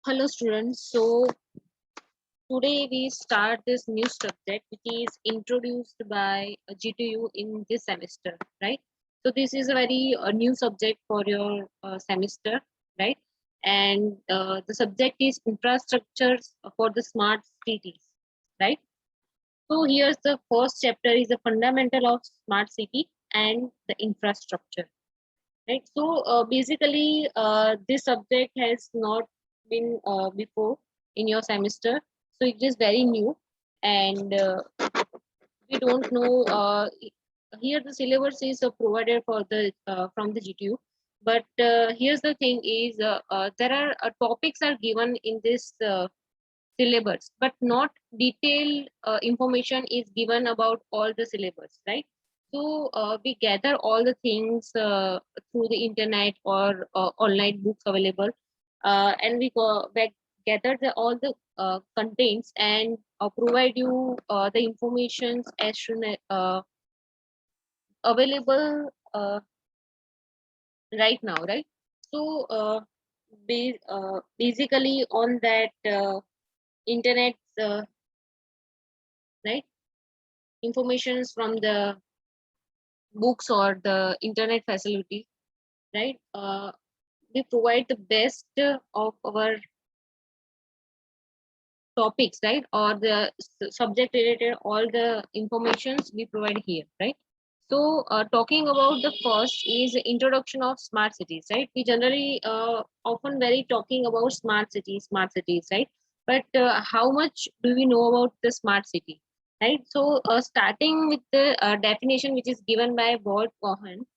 Hello students, so today we start this new subject which is introduced by GTU in this semester, right? So this is a very new subject for your semester, right? And the subject is infrastructures for the smart cities, right? So here's the first chapter is the fundamental of smart city and the infrastructure, right? So basically this subject has not been before in your semester, so it is very new. And we don't know here the syllabus is provided for the from the GTU, but here's the thing is there are topics are given in this syllabus, but not detailed information is given about all the syllabus, right? So we gather all the things through the internet or online books available, and we gather all the contents and provide you the informations as soon as available right now, right? So basically on that internet, right? Informations from the books or the internet facility, right? We provide the best of our topics, right? Or the subject related, all the informations we provide here, right? So talking about the first is introduction of smart cities, right? We generally often very talking about smart cities, right? But how much do we know about the smart city, right? So starting with the definition which is given by Boyd Cohen,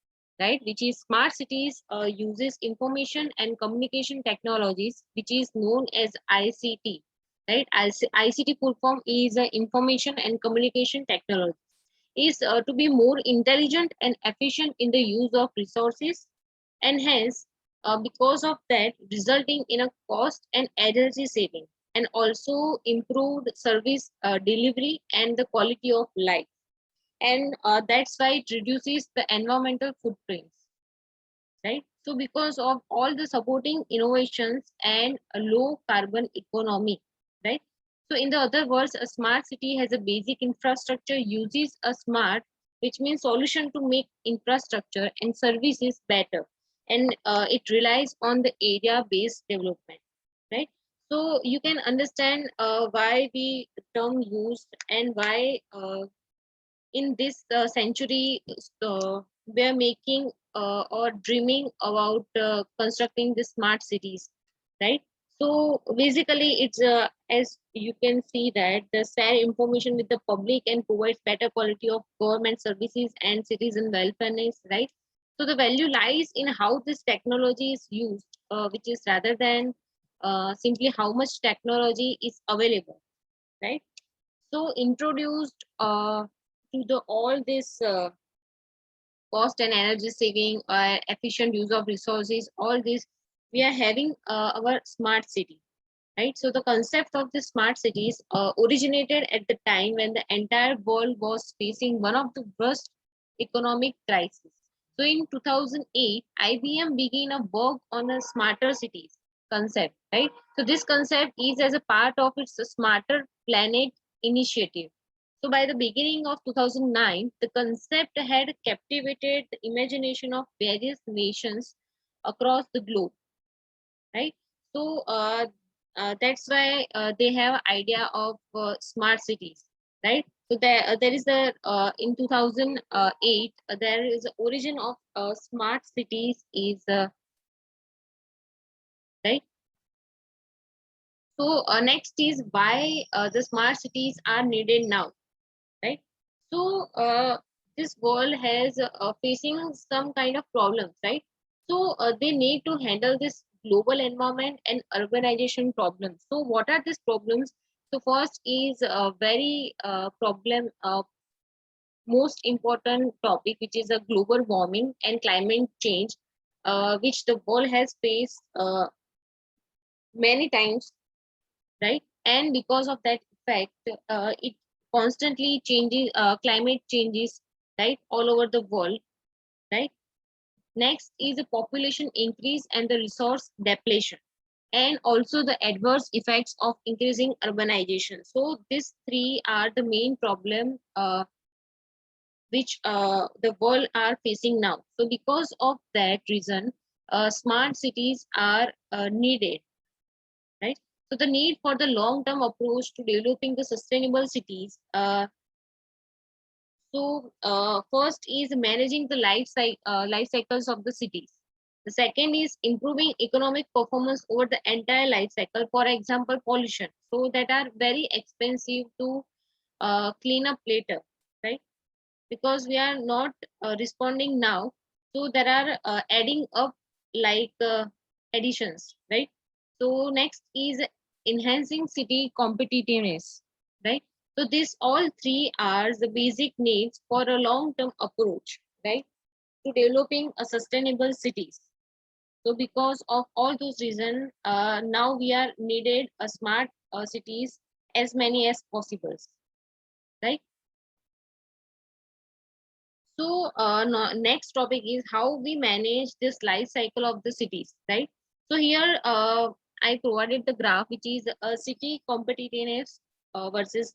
right? Which is smart cities uses information and communication technologies, which is known as ICT, right? ICT full form is information and communication technology, is to be more intelligent and efficient in the use of resources, and hence because of that resulting in a cost and energy saving, and also improved service delivery and the quality of life. And that's why it reduces the environmental footprints, right? So because of all the supporting innovations and a low carbon economy, right? So in the other words, a smart city has a basic infrastructure, uses a smart, which means solution to make infrastructure and services better, and it relies on the area based development, right? So you can understand why the term used, and why in this century we are making or dreaming about constructing the smart cities, right? So basically it's as you can see that the share information with the public and provides better quality of government services and citizen welfare, right? So the value lies in how this technology is used, which is rather than simply how much technology is available, right? So introduced to the all this cost and energy saving, efficient use of resources, all this we are having our smart city, right? So the concept of the smart cities originated at the time when the entire world was facing one of the worst economic crises. So in 2008, IBM began a work on a smarter cities concept, right? So this concept is as a part of its Smarter Planet initiative. So by the beginning of 2009, the concept had captivated the imagination of various nations across the globe, right? So that's why they have idea of smart cities, right? So there is a in 2008 there is a origin of smart cities is right. So next is why the smart cities are needed now, right? So this world has facing some kind of problems, right? So they need to handle this global environment and urbanization problems. So what are these problems? So first is a very problem most important topic, which is a global warming and climate change, which the world has faced many times, right? And because of that effect, it constantly changes, climate changes, right, all over the world, right? Next is the population increase and the resource depletion, and also the adverse effects of increasing urbanization. So these three are the main problem which the world are facing now. So because of that reason, smart cities are needed, right? So the need for the long-term approach to developing the sustainable cities. First is managing the life cycles of the cities. The second is improving economic performance over the entire life cycle. For example, pollution. So that are very expensive to clean up later, right? Because we are not responding now, so there are adding up like additions, right? So next is enhancing city competitiveness, right? So these all three are the basic needs for a long term approach, right, to developing a sustainable cities. So because of all those reasons, now we are needed a smart cities as many as possible, right? So next topic is how we manage this life cycle of the cities, right? So here I provided the graph, which is a city competitiveness versus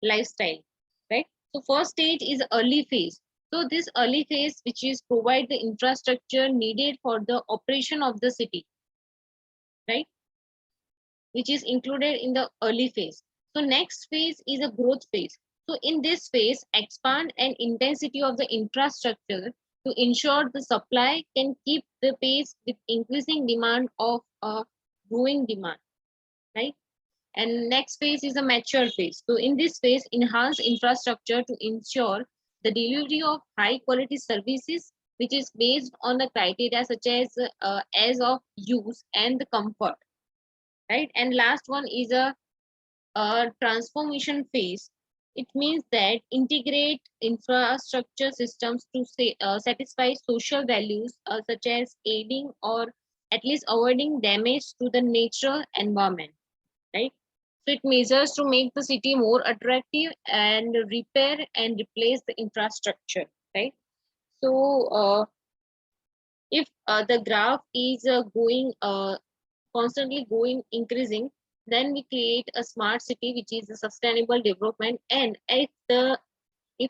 lifestyle, right? So first stage is early phase. So this early phase, which is provide the infrastructure needed for the operation of the city, right? Which is included in the early phase. So next phase is a growth phase. So in this phase, expand and intensity of the infrastructure to ensure the supply can keep the pace with increasing demand of a growing demand, right? And next phase is a mature phase. So in this phase, enhance infrastructure to ensure the delivery of high quality services, which is based on the criteria such as of use and the comfort, right? And last one is a transformation phase. It means that integrate infrastructure systems to satisfy social values such as aiding or at least avoiding damage to the natural environment, right? So it measures to make the city more attractive and repair and replace the infrastructure, right? So if the graph is going constantly going increasing, then we create a smart city which is a sustainable development. And if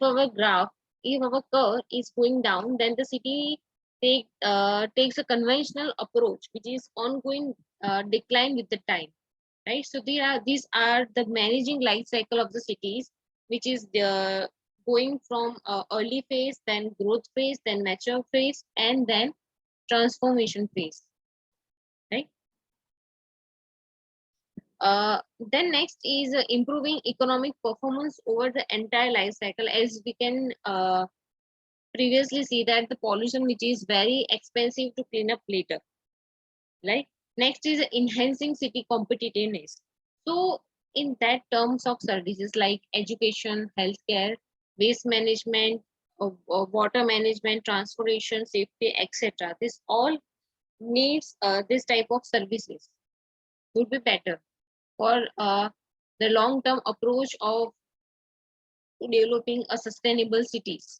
our graph, if our curve is going down, then the city takes a conventional approach which is ongoing decline with the time, right? So these are the managing life cycle of the cities, which is the going from early phase, then growth phase, then mature phase, and then transformation phase, right? Then next is improving economic performance over the entire life cycle. As we can previously see that the pollution which is very expensive to clean up later, right? Next is enhancing city competitiveness. So in that terms of services like education, healthcare, waste management, water management, transportation, safety, etc. This all needs this type of services would be better for the long-term approach of developing a sustainable cities.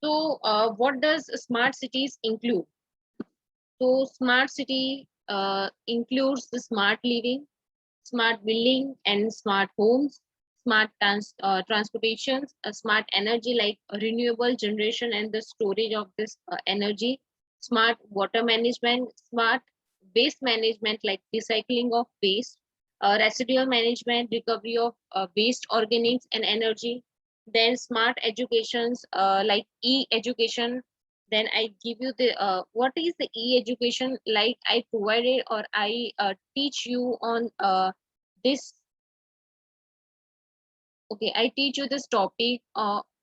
So what does smart cities include? So smart city includes the smart living, smart building and smart homes, smart transportations, smart energy like renewable generation and the storage of this energy, smart water management, smart waste management like recycling of waste, residual management, recovery of waste organics and energy, then smart educations like e-education. Then I give you the what is the e-education, like I provided or I teach you on this. Okay, I teach you this topic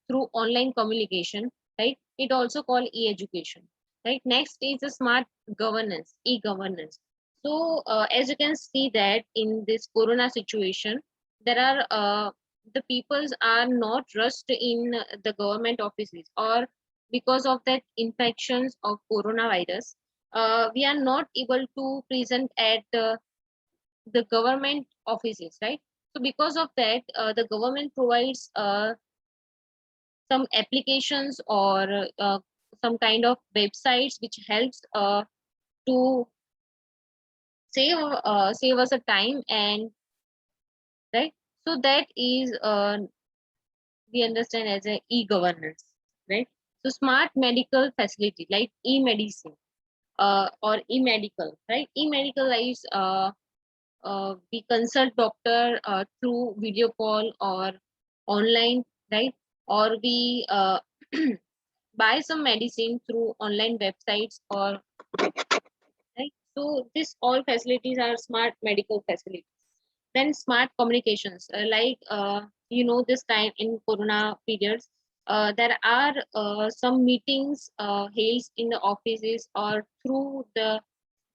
through online communication, right? It also called e-education, right? Next is the smart governance, e-governance. So as you can see that in this corona situation, there are the peoples are not rushed in the government offices, or because of that infections of coronavirus, we are not able to present at the government offices, right? So because of that, the government provides some applications or some kind of websites which helps to save us a time, and right. So that is we understand as a e-governance, right? So smart medical facility like e-medicine or e-medical, right? E-medical is we consult doctor through video call or online, right? Or we buy some medicine through online websites or right. So this all facilities are smart medical facilities. Then smart communications, this time in corona periods, there are some meetings held in the offices or through the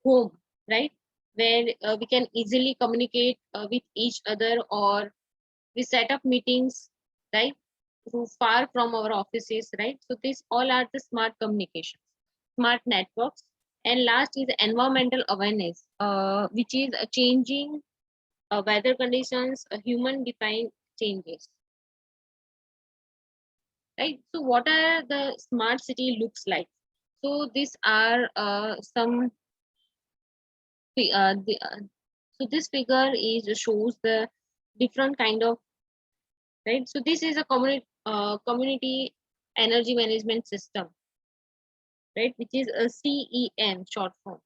home, right, where we can easily communicate with each other, or we set up meetings, right, through far from our offices, right. So these all are the smart communications, smart networks. And last is environmental awareness, which is a changing weather conditions, human defined changes, right. So what are the smart city looks like? So these are some the so this figure is shows the different kind of, right. So this is a community energy management system, right, which is a CEM short form,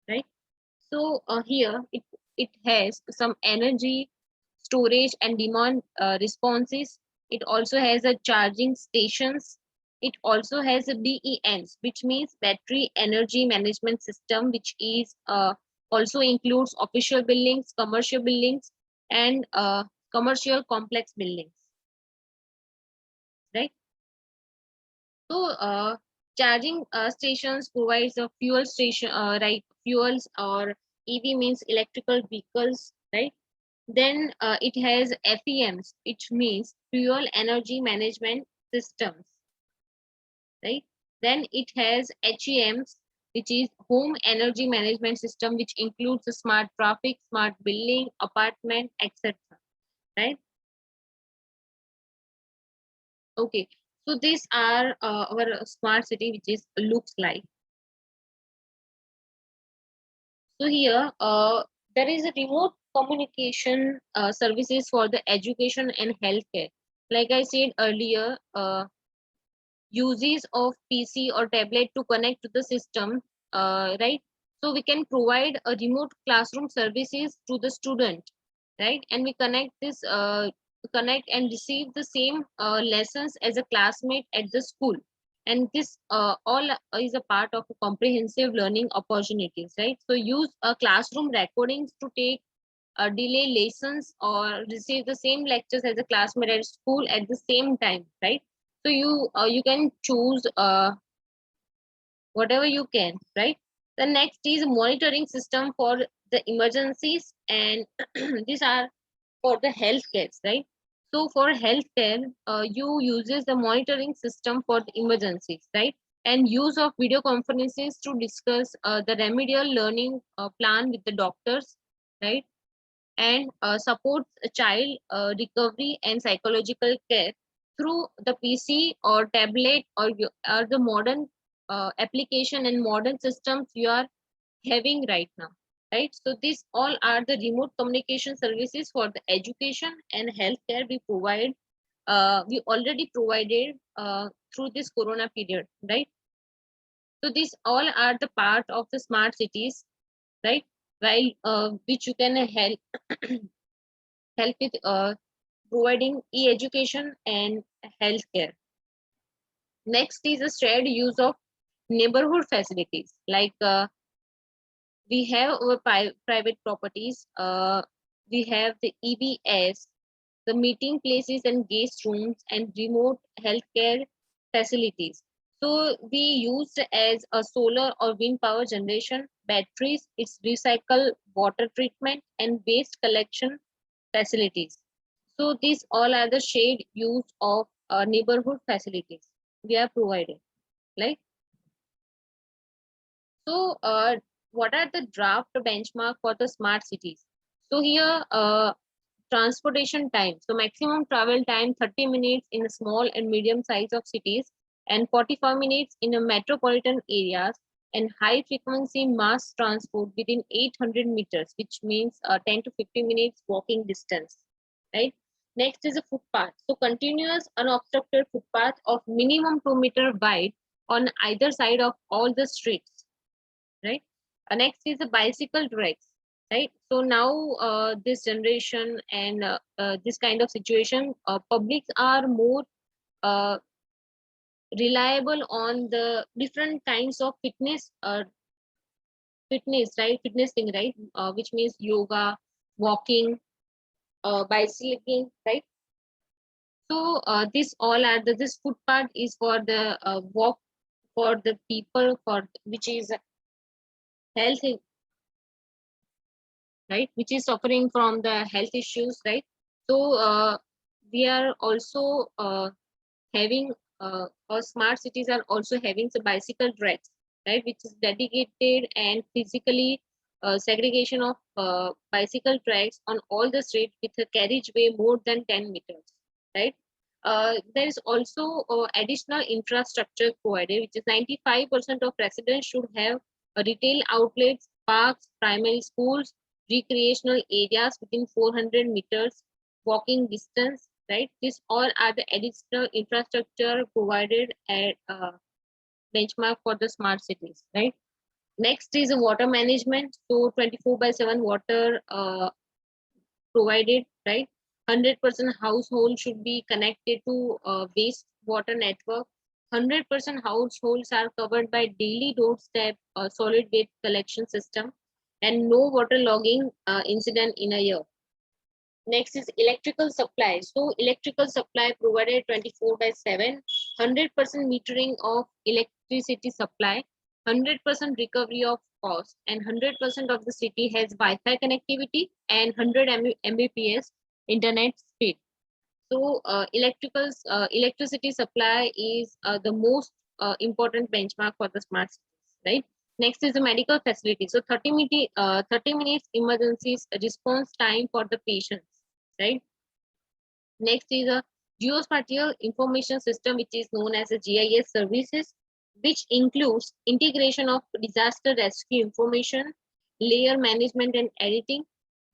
right. So here it has some energy storage and demand responses. It also has a charging stations. It also has a BEMs, which means battery energy management system, which is also includes official buildings, commercial buildings, and commercial complex buildings, right. So charging stations provides a fuel station, right, fuels, or EV means electrical vehicles, right. Then it has FEMs, which means fuel energy management systems, right. Then it has HEMs, which is home energy management system, which includes the smart traffic, smart building, apartment, etc., right. Okay, so these are our smart city, which is looks like. So here, there is a remote communication services for the education and healthcare. Like I said earlier, uses of PC or tablet to connect to the system, right? So we can provide a remote classroom services to the student, right? And we connect and receive the same lessons as a classmate at the school. And this all is a part of a comprehensive learning opportunities, right? So use classroom recordings to take delay lessons or receive the same lectures as a classmate at school at the same time, right. So you can choose whatever you can, right. The next is monitoring system for the emergencies, and these are for the healthcare, right. So for healthcare, you uses the monitoring system for the emergencies, right, and use of video conferences to discuss the remedial learning plan with the doctors, right, and supports a child recovery and psychological care through the PC or tablet, or the modern application and modern systems you are having right now, right. So these all are the remote communication services for the education and healthcare we provide, we already provided through this corona period, right. So these all are the part of the smart cities, right, while which you can help with providing e-education and healthcare. Next is a shared use of neighborhood facilities. Like we have our private properties. We have the EBS, the meeting places and guest rooms, and remote healthcare facilities. So we use as a solar or wind power generation, batteries, its recycle water treatment, and waste collection facilities. So these all are the shared use of neighborhood facilities we are providing. Like so, what are the draft benchmark for the smart cities? So here, transportation time. So maximum travel time 30 minutes in the small and medium size of cities, and 45 minutes in the metropolitan areas. and high frequency mass transport within 800 meters, which means 10 to 15 minutes walking distance, right? Next is a footpath. So continuous unobstructed footpath of minimum 2 meter wide on either side of all the streets, right? Next is the bicycle tracks, right? So now this generation and this kind of situation, publics are more uh, reliable on the different kinds of fitness, right? Fitness thing, right? Which means yoga, walking, bicycling, right? So this all are this footpath is for the walk for the people for which is health, right? Which is suffering from the health issues, right? So we are also having or smart cities are also having some bicycle tracks, right, which is dedicated and physically segregation of bicycle tracks on all the streets with a carriageway more than 10 meters, right. There is also additional infrastructure provided, which is 95% of residents should have retail outlets, parks, primary schools, recreational areas within 400 meters walking distance, right? These all are the additional infrastructure provided at benchmark for the smart cities, right? Next is water management. So 24 by 7 water provided, right? 100% household should be connected to waste water network. 100% households are covered by daily doorstep solid waste collection system, and no water logging incident in a year. Next is electrical supply. So electrical supply provided 24 by 7, 100% metering of electricity supply, 100% recovery of cost, and 100% of the city has Wi-Fi connectivity and 100 Mbps internet speed. So electricity supply is the most important benchmark for the smart cities, right? Next is the medical facility. So 30 minutes emergencies response time for the patients, right? Next is a geospatial information system, which is known as a GIS services, which includes integration of disaster rescue information, layer management and editing,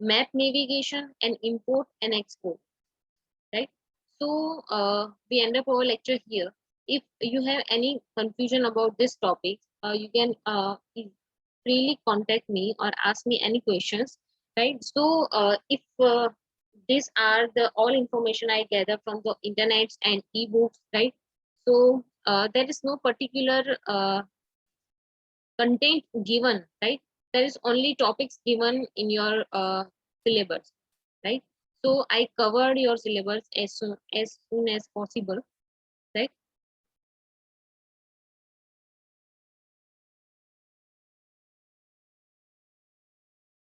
map navigation, and import and export, right? So we end up our lecture here. If you have any confusion about this topic, you can freely contact me or ask me any questions, right? So if these are the all information I gather from the internets and ebooks, right? So there is no particular content given, right? There is only topics given in your syllabus, right? So I covered your syllabus as soon as possible.